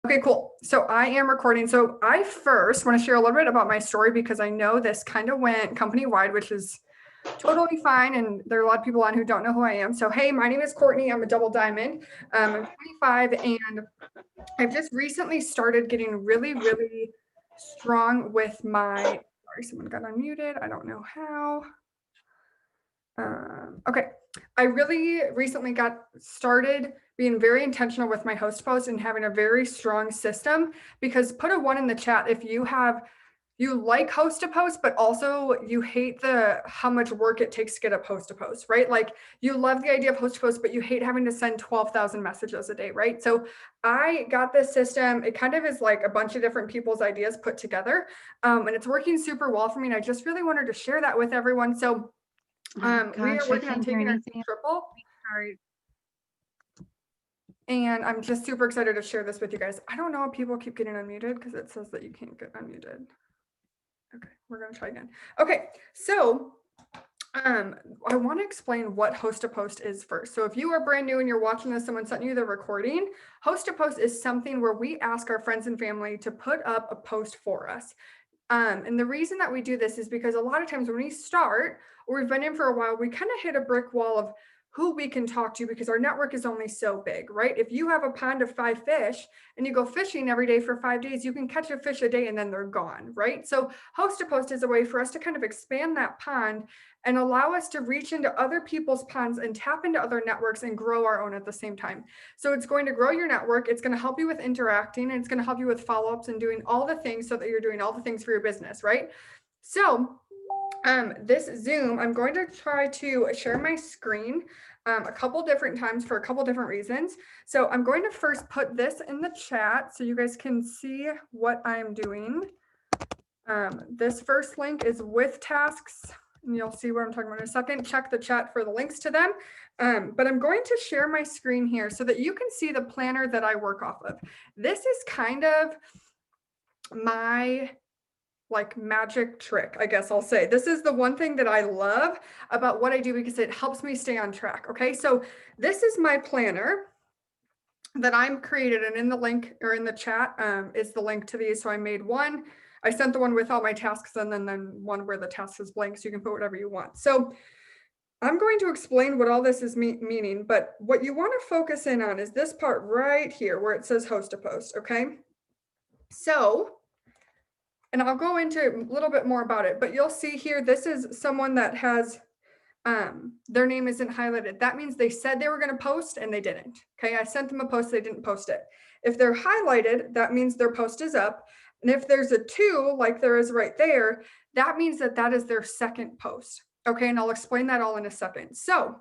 Okay, cool. So I am recording. So I first want to share a little bit about my story because I know this kind of went company-wide, which is totally fine. And there are a lot of people on who don't know who I am. So, hey, my name is Courtney. I'm a double diamond. I'm 25 and I've just recently started getting really, really strong with my, sorry, someone got unmuted. I don't know how. Okay. I really recently got started being very intentional with my host post and having a very strong system, because put a 1 in the chat if you like host to post, but also you hate how much work it takes to get a post to post, right? Like you love the idea of host to post, but you hate having to send 12,000 messages a day, right? So I got this system. It kind of is like a bunch of different people's ideas put together. And it's working super well for me. And I just really wanted to share that with everyone. So we are working on taking our triple. Sorry. And I'm just super excited to share this with you guys. I don't know if people keep getting unmuted because it says that you can't get unmuted. Okay, we're gonna try again. Okay, so I want to explain what host to post is first. So if you are brand new and you're watching this, someone sent you the recording. Host to post is something where we ask our friends and family to put up a post for us. And the reason that we do this is because a lot of times when we start, or we've been in for a while, we kind of hit a brick wall of who we can talk to because our network is only so big, right? If you have a pond of 5 fish and you go fishing every day for 5 days, you can catch a fish a day and then they're gone, right? So host to post is a way for us to kind of expand that pond and allow us to reach into other people's ponds and tap into other networks and grow our own at the same time. So it's going to grow your network. It's going to help you with interacting, and it's going to help you with follow-ups and doing all the things so that you're doing all the things for your business, right? So this Zoom, I'm going to try to share my screen a couple different times for a couple different reasons. So I'm going to first put this in the chat so you guys can see what I'm doing. This first link is with tasks, and you'll see what I'm talking about in a second. Check the chat for the links to them. But I'm going to share my screen here so that you can see the planner that I work off of. This is kind of my magic trick, I guess I'll say. This is the one thing that I love about what I do because it helps me stay on track. Okay, so this is my planner that I'm created, and in the link or in the chat is the link to these. So I made one. I sent the one with all my tasks and then one where the task is blank, so you can put whatever you want. So I'm going to explain what all this is meaning, but what you want to focus in on is this part right here where it says host to post, okay? So, and I'll go into a little bit more about it, but you'll see here, this is someone that has, their name isn't highlighted. That means they said they were going to post and they didn't. Okay, I sent them a post, they didn't post it. If they're highlighted, that means their post is up. And if there's a 2, like there is right there, that means that that is their second post. Okay, and I'll explain that all in a second. So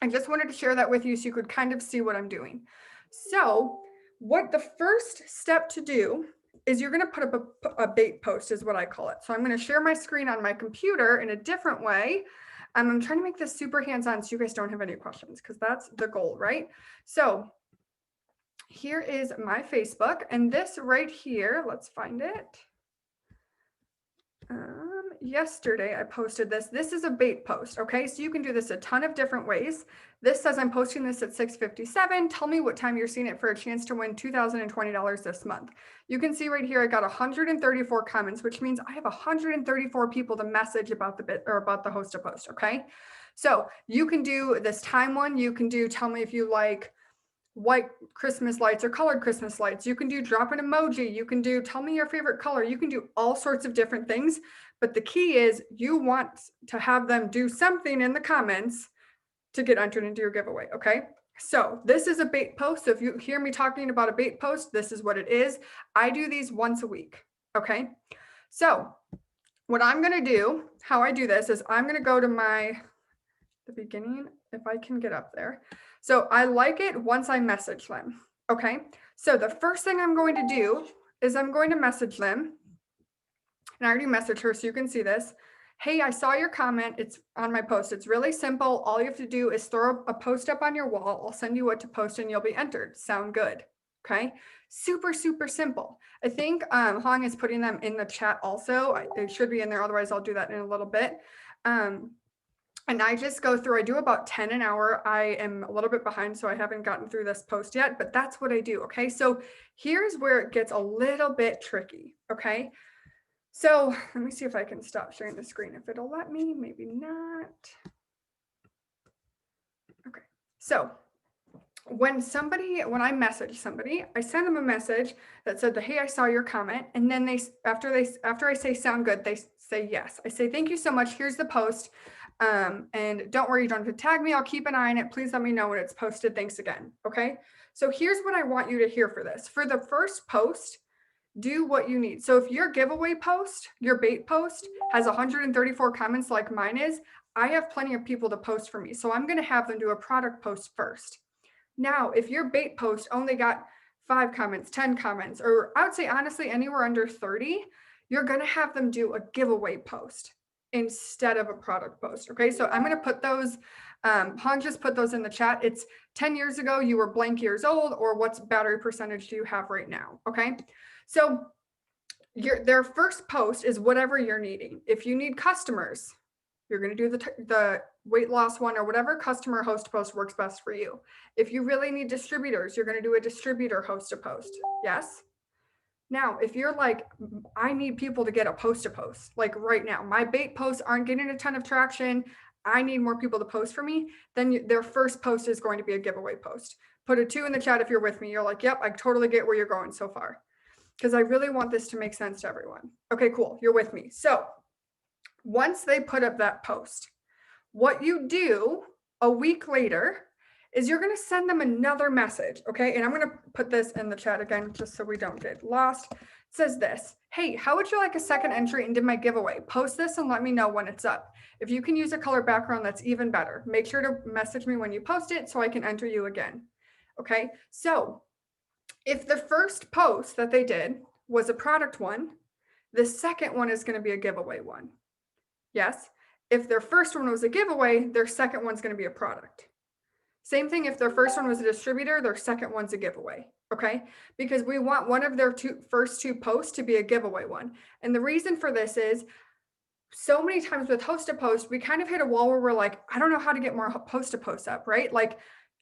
I just wanted to share that with you so you could kind of see what I'm doing. So what the first step to do is you're going to put up a bait post is what I call it. So I'm going to share my screen on my computer in a different way. I'm trying to make this super hands-on so you guys don't have any questions because that's the goal, right? So here is my Facebook, and this right here, let's find it. Yesterday I posted this. This is a bait post, okay? So you can do this a ton of different ways. This says I'm posting this at 6:57. Tell me what time you're seeing it for a chance to win $2,020 this month. You can see right here I got 134 comments, which means I have 134 people to message about the bit or about the host to post, okay? So you can do this time one. You can do tell me if you like white Christmas lights or colored Christmas lights. You can do drop an emoji. You can do tell me your favorite color. You can do all sorts of different things. But the key is you want to have them do something in the comments to get entered into your giveaway. Okay. So this is a bait post. So if you hear me talking about a bait post, this is what it is. I do these once a week. Okay. So what I'm going to do, how I do this is I'm going to go to the beginning, if I can get up there. So I like it once I message them. Okay. So the first thing I'm going to do is I'm going to message them. And I already messaged her, so you can see this. Hey, I saw your comment. It's on my post. It's really simple. All you have to do is throw a post up on your wall. I'll send you what to post and you'll be entered. Sound good? Okay. Super, super simple. I think Hong is putting them in the chat also. It should be in there. Otherwise, I'll do that in a little bit. And I just go through, I do about 10 an hour. I am a little bit behind, so I haven't gotten through this post yet, but that's what I do. Okay. So here's where it gets a little bit tricky. Okay. So let me see if I can stop sharing the screen. If it'll let me, maybe not. Okay. So when I message somebody, I send them a message that said, hey, I saw your comment. And then after I say sound good, they say yes. I say, thank you so much. Here's the post. And don't worry, you don't have to tag me. I'll keep an eye on it. Please let me know when it's posted. Thanks again. Okay. So here's what I want you to hear for this. For the first post, do what you need. So if your giveaway post, your bait post has 134 comments like mine is, I have plenty of people to post for me. So I'm going to have them do a product post first. Now, if your bait post only got 5 comments, 10 comments, or I would say honestly, anywhere under 30, you're going to have them do a giveaway post instead of a product post. Okay. So I'm going to put those, Han just put those in the chat. It's 10 years ago, you were blank years old, or what's battery percentage do you have right now? Okay. So their first post is whatever you're needing. If you need customers, you're going to do the weight loss one, or whatever customer host post works best for you. If you really need distributors, you're going to do a distributor host a post. Yes. Now, if you're like, I need people to get a post, like right now, my bait posts aren't getting a ton of traction, I need more people to post for me, then their first post is going to be a giveaway post. Put a 2 in the chat if you're with me. You're like, yep, I totally get where you're going so far, because I really want this to make sense to everyone. Okay, cool. You're with me. So once they put up that post, what you do a week later is you're going to send them another message. Okay. And I'm going to put this in the chat again, just so we don't get lost. It says this: hey, how would you like a second entry into my giveaway? Post this and let me know when it's up. If you can use a color background, that's even better. Make sure to message me when you post it so I can enter you again. Okay. So if the first post that they did was a product one, the second one is going to be a giveaway one. Yes. If their first one was a giveaway, their second one's going to be a product. Same thing if their first one was a distributor, their second one's a giveaway. Okay. Because we want one of their first two posts to be a giveaway one. And the reason for this is, so many times with host to post, we kind of hit a wall where we're like, I don't know how to get more post to post up, right? Like,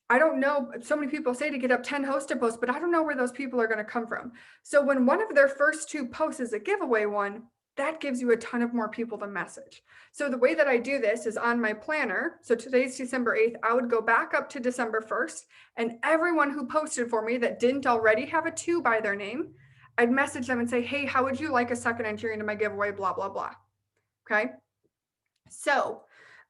I don't know. So many people say to get up 10 host to posts, but I don't know where those people are going to come from. So when one of their first two posts is a giveaway one, that gives you a ton of more people to message. So the way that I do this is on my planner. So today's December 8th, I would go back up to December 1st, and everyone who posted for me that didn't already have a 2 by their name, I'd message them and say, hey, how would you like a second entry into my giveaway, blah, blah, blah. Okay. So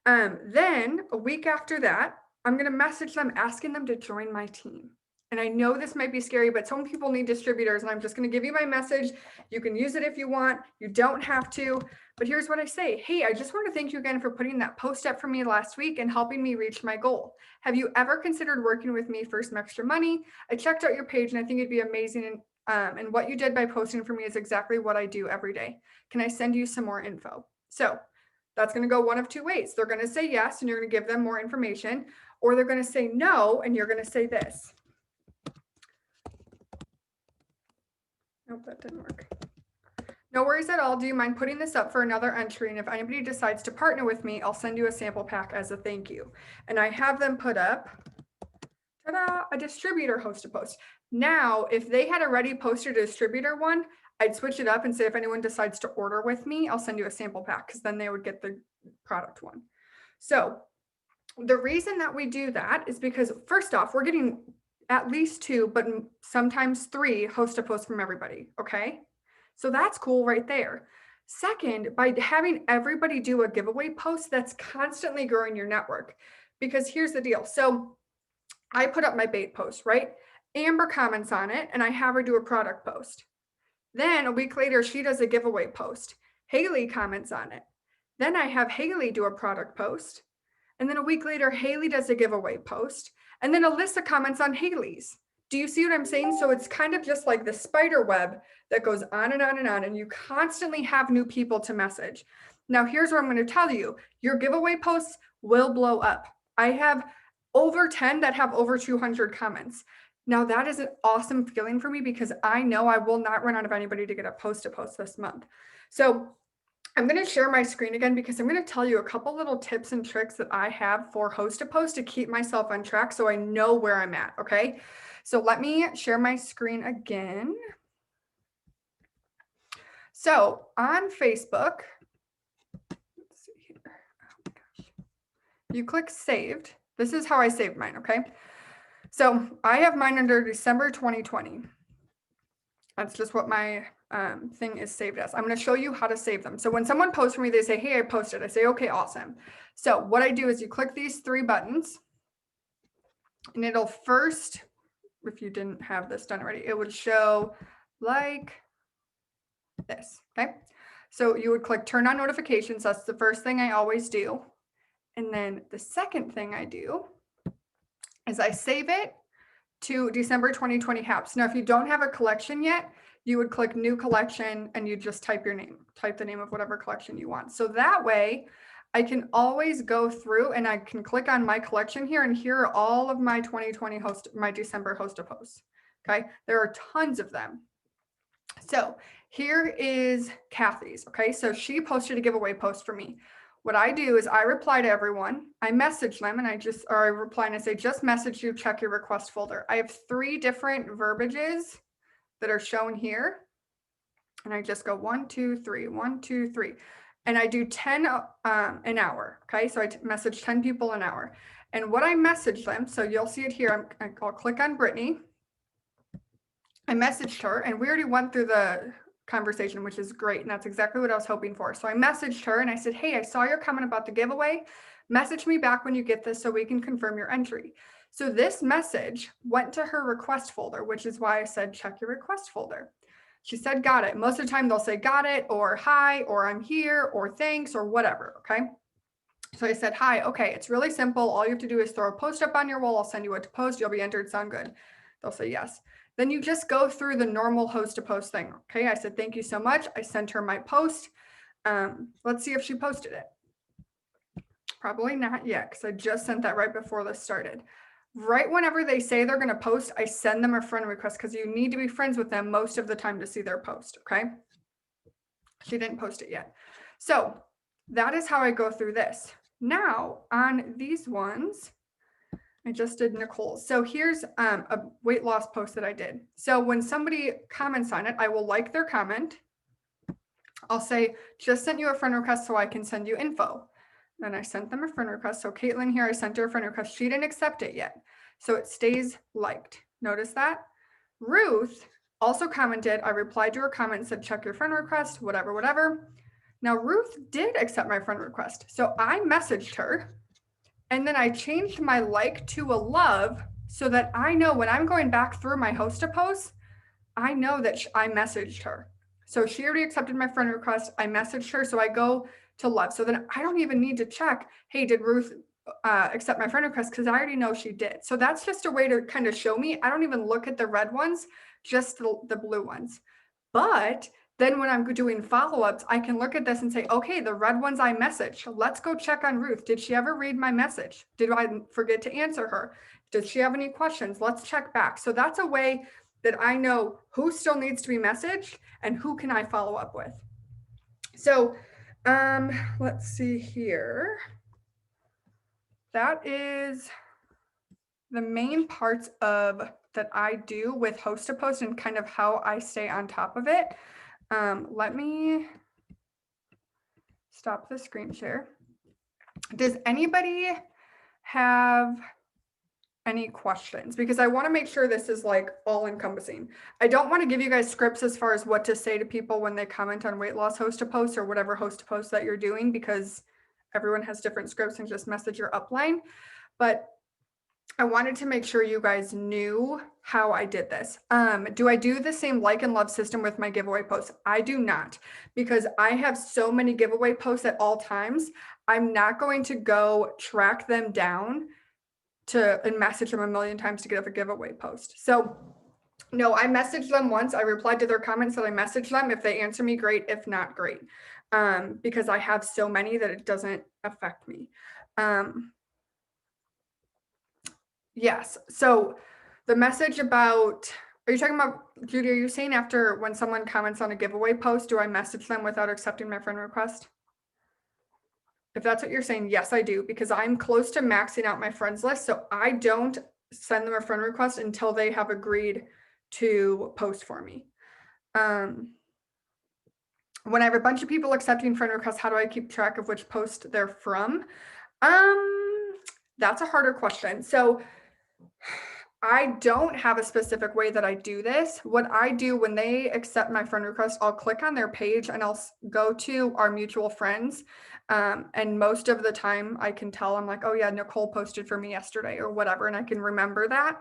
then a week after that, I'm going to message them asking them to join my team. And I know this might be scary, but some people need distributors, and I'm just going to give you my message. You can use it if you want. You don't have to. But here's what I say. Hey, I just want to thank you again for putting that post up for me last week and helping me reach my goal. Have you ever considered working with me for some extra money? I checked out your page and I think it'd be amazing. And what you did by posting for me is exactly what I do every day. Can I send you some more info? So that's going to go one of 2 ways. They're going to say yes, and you're going to give them more information, or they're going to say no, and you're going to say this. Nope, that didn't work. No worries at all. Do you mind putting this up for another entry? And if anybody decides to partner with me, I'll send you a sample pack as a thank you. And I have them put up, ta-da, a distributor host a post. Now, if they had already posted a distributor one, I'd switch it up and say, if anyone decides to order with me, I'll send you a sample pack, because then they would get the product one. So the reason that we do that is because, first off, we're getting at least 2, but sometimes 3 host to post from everybody. Okay. So that's cool right there. Second, by having everybody do a giveaway post, that's constantly growing your network, because here's the deal. So I put up my bait post, right? Amber comments on it, and I have her do a product post. Then a week later, she does a giveaway post. Haley comments on it. Then I have Haley do a product post. And then a week later, Haley does a giveaway post. And then Alyssa comments on Haley's. Do you see what I'm saying? So it's kind of just like the spider web that goes on and on and on, and you constantly have new people to message. Now, here's what I'm going to tell you. Your giveaway posts will blow up. I have over 10 that have over 200 comments. Now, that is an awesome feeling for me, because I know I will not run out of anybody to get a post this month. So I'm going to share my screen again because I'm going to tell you a couple little tips and tricks that I have for host to post to keep myself on track so I know where I'm at. Okay. So let me share my screen again. So on Facebook, let's see here. Oh my gosh. You click saved. This is how I saved mine. Okay. So I have mine under December 2020. That's just what my thing is saved as. I'm going to show you how to save them. So when someone posts for me, they say, hey, I posted. I say, okay, awesome. So what I do is you click these 3 buttons and it'll first, if you didn't have this done already, it would show like this. Okay. So you would click turn on notifications. That's the first thing I always do. And then the second thing I do is I save it to December 2020 haps. Now, if you don't have a collection yet, you would click new collection and you just type your name, type the name of whatever collection you want. So that way I can always go through and I can click on my collection here and here are all of my 2020 my December host to posts. Okay. There are tons of them. So here is Kathy's. Okay. So she posted a giveaway post for me. What I do is I reply to everyone, I message them and I reply and I say, just message you, check your request folder. I have 3 different verbiages that are shown here. And I just go 1, 2, 3, 1, 2, 3. And I do 10 an hour. Okay. So I message 10 people an hour. And what I message them, so you'll see it here. I'll click on Brittany. I messaged her and we already went through the conversation, which is great. And that's exactly what I was hoping for. So I messaged her and I said, hey, I saw your comment about the giveaway. Message me back when you get this so we can confirm your entry. So this message went to her request folder, which is why I said, check your request folder. She said, got it. Most of the time they'll say, got it, or hi, or I'm here, or thanks, or whatever. Okay. So I said, hi. Okay. It's really simple. All you have to do is throw a post up on your wall. I'll send you what to post. You'll be entered. Sound good? They'll say yes. Then you just go through the normal host to post thing. Okay. I said, thank you so much. I sent her my post. Let's see if she posted it. Probably not yet because I just sent that right before this started. Right whenever they say they're going to post, I send them a friend request because you need to be friends with them most of the time to see their post. Okay. She didn't post it yet. So that is how I go through this. Now on these ones, I just did Nicole's. So here's a weight loss post that I did. So when somebody comments on it, I will like their comment. I'll say, just sent you a friend request so I can send you info. Then I sent them a friend request. So Caitlin here, I sent her a friend request. She didn't accept it yet. So it stays liked. Notice that. Ruth also commented. I replied to her comment and said, check your friend request, whatever, whatever. Now Ruth did accept my friend request. So I messaged her. And then I changed my like to a love so that I know when I'm going back through my host to posts, I know that I messaged her. So she already accepted my friend request. I messaged her. So I go to love. So then I don't even need to check, hey, did Ruth accept my friend request? Because I already know she did. So that's just a way to kind of show me. I don't even look at the red ones, just the blue ones. But then when I'm doing follow-ups, I can look at this and say, okay, the red ones I messaged. Let's go check on Ruth. Did she ever read my message? Did I forget to answer her? Does she have any questions? Let's check back. So that's a way that I know who still needs to be messaged and who can I follow up with. So let's see here. That is the main parts of that I do with host to post and kind of how I stay on top of it. Let me stop the screen share. Does anybody have any questions? Because I want to make sure this is like all encompassing. I don't want to give you guys scripts as far as what to say to people when they comment on weight loss host to post or whatever host to post that you're doing, because everyone has different scripts and just message your upline. But I wanted to make sure you guys knew how I did this. Do I do the same like and love system with my giveaway posts? I do not, because I have so many giveaway posts at all times. I'm not going to go track them down and message them a million times to get a giveaway post. So no, I messaged them once. I replied to their comments that I messaged them. If they answer me, great. If not, great. Because I have so many that it doesn't affect me. Yes. So the message about Are you talking about, Judy, are you saying after when someone comments on a giveaway post, do I message them without accepting my friend request? If that's what you're saying, yes, I do, because I'm close to maxing out my friends list. So I don't send them a friend request until they have agreed to post for me. When I have a bunch of people accepting friend requests, how do I keep track of which post they're from? That's a harder question. So I don't have a specific way that I do this. What I do when they accept my friend request, I'll click on their page and I'll go to our mutual friends. And most of the time I can tell, I'm like, oh yeah, Nicole posted for me yesterday or whatever. And I can remember that.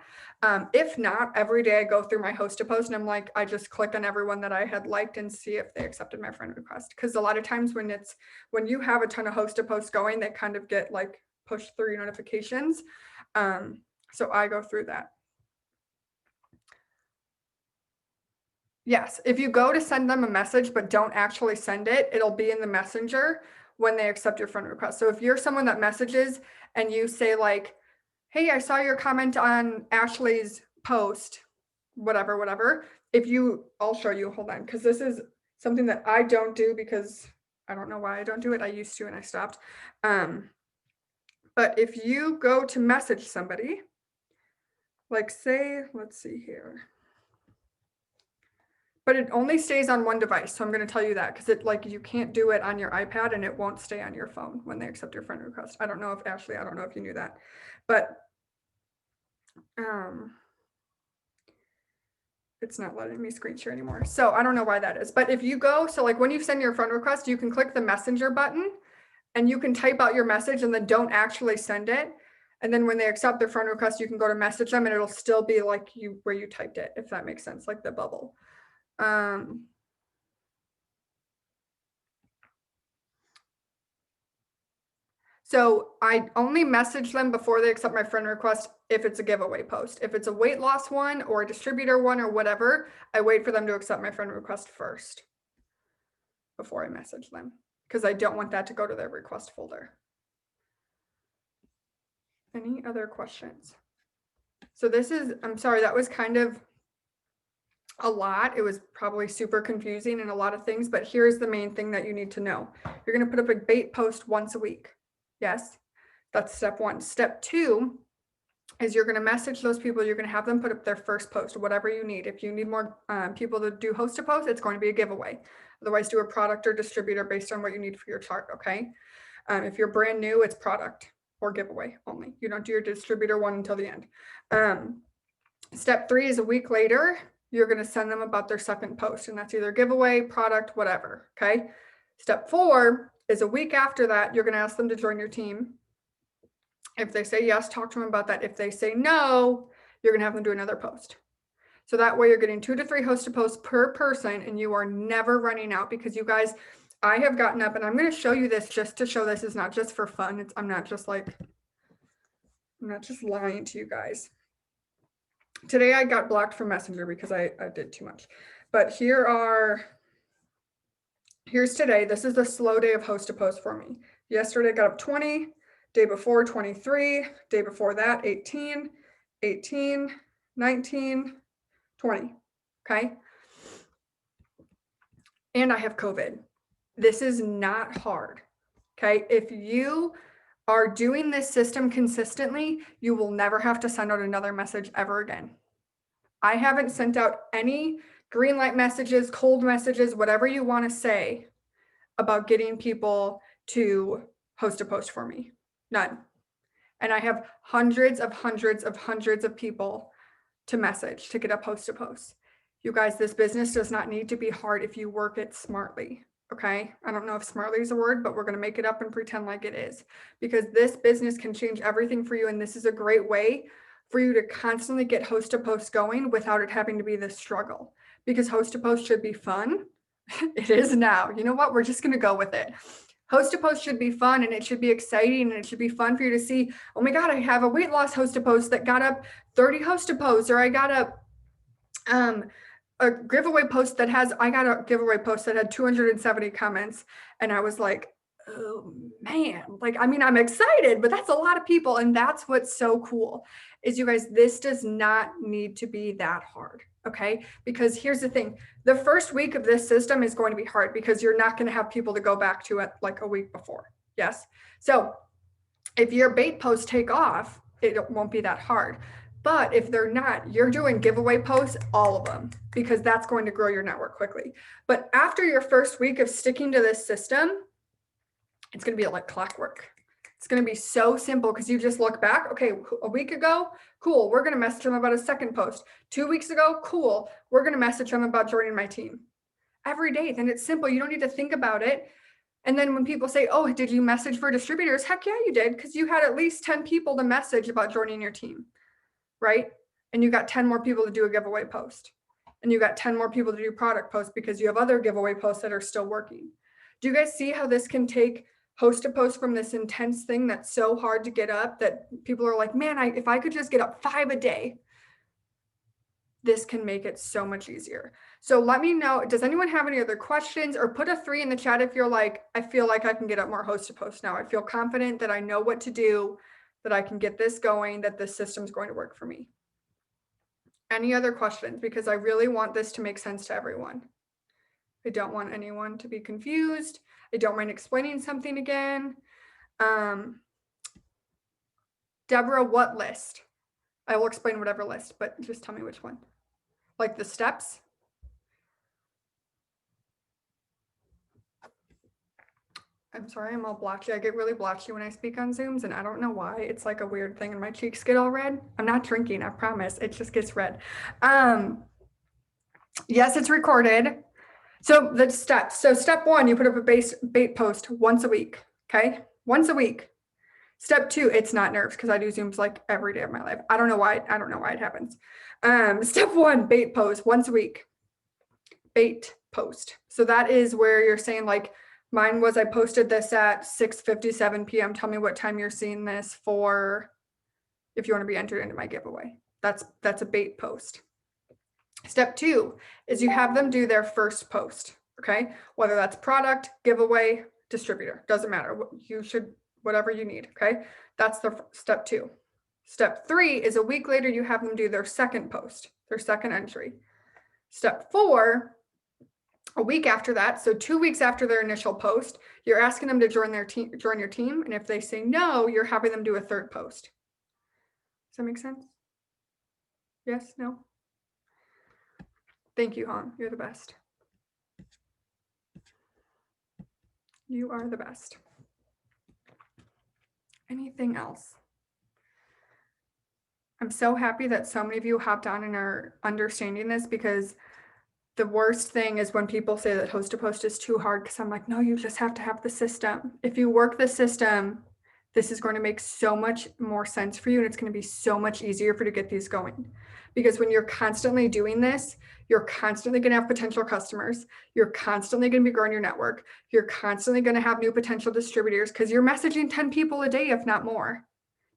If not, every day I go through my host to post and I'm like, I just click on everyone that I had liked and see if they accepted my friend request. Cause a lot of times when you have a ton of host to post going, they kind of get like pushed through your notifications. So I go through that. Yes, if you go to send them a message but don't actually send it, it'll be in the messenger when they accept your friend request. So if you're someone that messages and you say like, hey, I saw your comment on Ashley's post, whatever. I'll show you, hold on, because this is something that I don't do because I don't know why I don't do it. I used to and I stopped. But if you go to message somebody, like say, let's see here. But it only stays on one device. So I'm going to tell you that because you can't do it on your iPad and it won't stay on your phone when they accept your friend request. I don't know if Ashley, I don't know if you knew that, but it's not letting me screen share anymore. So I don't know why that is, but if you go, so like when you send your friend request, you can click the messenger button and you can type out your message and then don't actually send it. And then when they accept their friend request, you can go to message them and it'll still be like where you typed it, if that makes sense, like the bubble. So I only message them before they accept my friend request if it's a giveaway post. If it's a weight loss one or a distributor one or whatever, I wait for them to accept my friend request first before I message them because I don't want that to go to their request folder. Any other questions? So I'm sorry, that was kind of a lot. It was probably super confusing and a lot of things, but here's the main thing that you need to know. You're going to put up a bait post once a week. Yes, that's step one. Step two is you're going to message those people. You're going to have them put up their first post, whatever you need. If you need more people to do host to post, it's going to be a giveaway. Otherwise, do a product or distributor based on what you need for your chart. Okay. If you're brand new, it's product or giveaway only. You don't do your distributor one until the end. Step three is a week later, you're going to send them about their second post, and that's either giveaway, product, whatever. Okay. Step four is a week after that, you're going to ask them to join your team. If they say yes, talk to them about that. If they say no, you're going to have them do another post. So that way you're getting 2 to 3 host to posts per person and you are never running out because you guys, I have gotten up and I'm going to show you this just to show this is not just for fun. I'm not just lying to you guys. Today I got blocked from Messenger because I did too much. But here's today. This is the slow day of host to post for me. Yesterday I got up 20, day before 23, day before that 18, 19, 20. Okay. And I have COVID. This is not hard. Okay. If you are doing this system consistently, you will never have to send out another message ever again. I haven't sent out any green light messages, cold messages, whatever you want to say about getting people to host a post for me. None. And I have hundreds of people to message to get up host to post. You guys, this business does not need to be hard if you work it smartly. Okay. I don't know if smartly is a word, but we're going to make it up and pretend like it is because this business can change everything for you. And this is a great way for you to constantly get host to post going without it having to be this struggle because host to post should be fun. It is now. You know what? We're just going to go with it. Host to post should be fun and it should be exciting and it should be fun for you to see, oh my God, I have a weight loss host to post that got up 30 host to posts, or I got a giveaway post that had 270 comments. And I was like, oh man, I'm excited, but that's a lot of people. And that's what's so cool is you guys, this does not need to be that hard. Okay, because here's the thing, the first week of this system is going to be hard because you're not going to have people to go back to it like a week before. Yes. So if your bait posts take off, it won't be that hard. But if they're not, you're doing giveaway posts, all of them, because that's going to grow your network quickly. But after your first week of sticking to this system, it's going to be like clockwork. It's going to be so simple because you just look back. Okay, a week ago, cool. We're going to message them about a second post. 2 weeks ago, cool. We're going to message them about joining my team. Every day, then it's simple. You don't need to think about it. And then when people say, oh, did you message for distributors? Heck yeah, you did, because you had at least 10 people to message about joining your team, right? And you got 10 more people to do a giveaway post. And you got 10 more people to do product posts because you have other giveaway posts that are still working. Do you guys see how this can take host a post from this intense thing that's so hard to get up that people are like, man, if I could just get up 5 a day, this can make it so much easier. So let me know, does anyone have any other questions, or put a 3 in the chat if you're like, I feel like I can get up more host to post now. I feel confident that I know what to do, that I can get this going, that this system's going to work for me. Any other questions? Because I really want this to make sense to everyone. I don't want anyone to be confused. I don't mind explaining something again. Deborah, what list? I will explain whatever list, but just tell me which one. Like the steps? I'm sorry, I'm all blotchy. I get really blotchy when I speak on Zooms, and I don't know why. It's like a weird thing, and my cheeks get all red. I'm not drinking, I promise. It just gets red. Yes, it's recorded. So the steps. So step 1, you put up a bait post once a week. Okay, once a week. Step 2, it's not nerves because I do Zooms like every day of my life. I don't know why. I don't know why it happens. Step 1, bait post once a week. Bait post. So that is where you're saying like, mine was, I posted this at 6:57 p.m. Tell me what time you're seeing this for if you want to be entered into my giveaway. That's a bait post. Step 2 is you have them do their first post, okay? Whether that's product, giveaway, distributor, doesn't matter. You should, whatever you need, okay? That's the step 2. Step 3 is a week later, you have them do their second post, their second entry. Step 4, a week after that, so 2 weeks after their initial post, you're asking them to join your team. And if they say no, you're having them do a third post. Does that make sense? Yes, no? Thank you, Han. You're the best. You are the best. Anything else? I'm so happy that so many of you hopped on and are understanding this, because the worst thing is when people say that host to post is too hard, because I'm like, no, you just have to have the system. If you work the system, this is going to make so much more sense for you, and it's going to be so much easier for you to get these going. Because when you're constantly doing this, you're constantly going to have potential customers. You're constantly going to be growing your network. You're constantly going to have new potential distributors because you're messaging 10 people a day, if not more.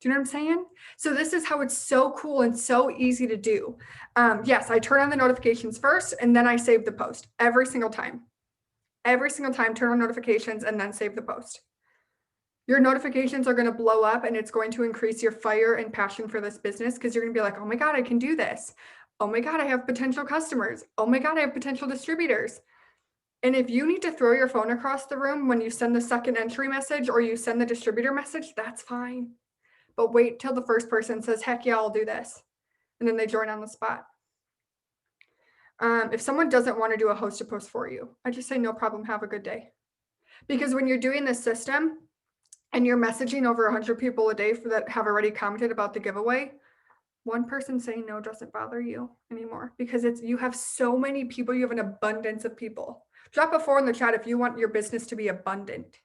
Do you know what I'm saying? So this is how it's so cool and so easy to do. Yes, I turn on the notifications first, and then I save the post every single time. Every single time, turn on notifications and then save the post. Your notifications are going to blow up, and it's going to increase your fire and passion for this business, because you're going to be like, oh my God, I can do this. Oh my God, I have potential customers. Oh my God, I have potential distributors. And if you need to throw your phone across the room when you send the second entry message or you send the distributor message, that's fine. But wait till the first person says, heck yeah, I'll do this. And then they join on the spot. If someone doesn't want to do a host to post for you, I just say, no problem, have a good day. Because when you're doing this system and you're messaging over 100 people a day that have already commented about the giveaway, one person saying no doesn't bother you anymore, because you have so many people, you have an abundance of people. Drop a 4 in the chat if you want your business to be abundant.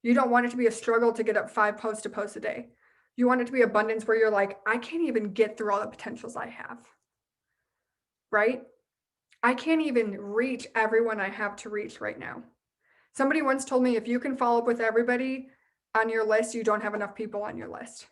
You don't want it to be a struggle to get up 5 posts to post a day. You want it to be abundance where you're like, I can't even get through all the potentials I have, right? I can't even reach everyone I have to reach right now. Somebody once told me, if you can follow up with everybody on your list, you don't have enough people on your list.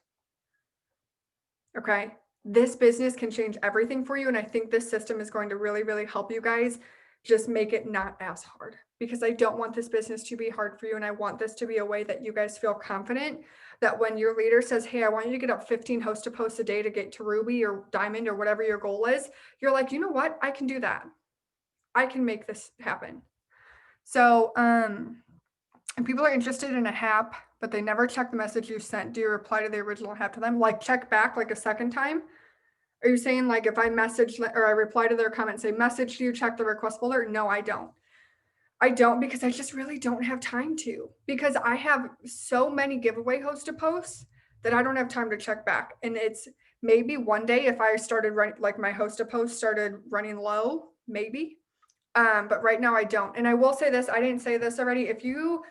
Okay, this business can change everything for you. And I think this system is going to really, really help you guys just make it not as hard, because I don't want this business to be hard for you. And I want this to be a way that you guys feel confident that when your leader says, hey, I want you to get up 15 host to posts a day to get to Ruby or Diamond or whatever your goal is, you're like, you know what? I can do that. I can make this happen. So, and people are interested in a HAP, but they never check the message you sent. Do you reply to the original HAP to them? Like check back like a second time? Are you saying like if I message or I reply to their comment, say message, do you check the request folder? No, I don't. I don't because I just really don't have time to, because I have so many giveaway host to posts that I don't have time to check back. And it's maybe one day if I started running, like my host to post started running low, maybe. But right now I don't. And I will say this, I didn't say this already. If you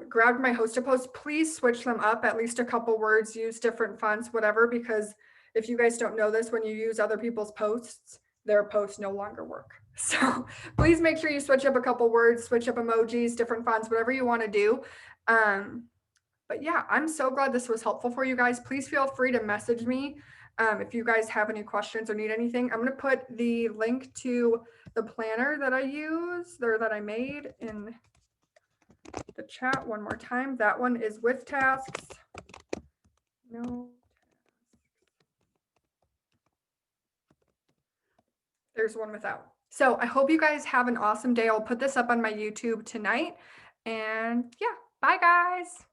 grabbed my host to post, please switch them up at least a couple words, use different fonts, whatever, because if you guys don't know this, when you use other people's posts, their posts no longer work. So please make sure you switch up a couple words, switch up emojis, different fonts, whatever you want to do. But yeah, I'm so glad this was helpful for you guys. Please feel free to message me if you guys have any questions or need anything. I'm going to put the link to the planner that I use or that I made in the chat one more time. That one is with tasks. No. There's one without. So I hope you guys have an awesome day. I'll put this up on my YouTube tonight. And yeah, bye guys.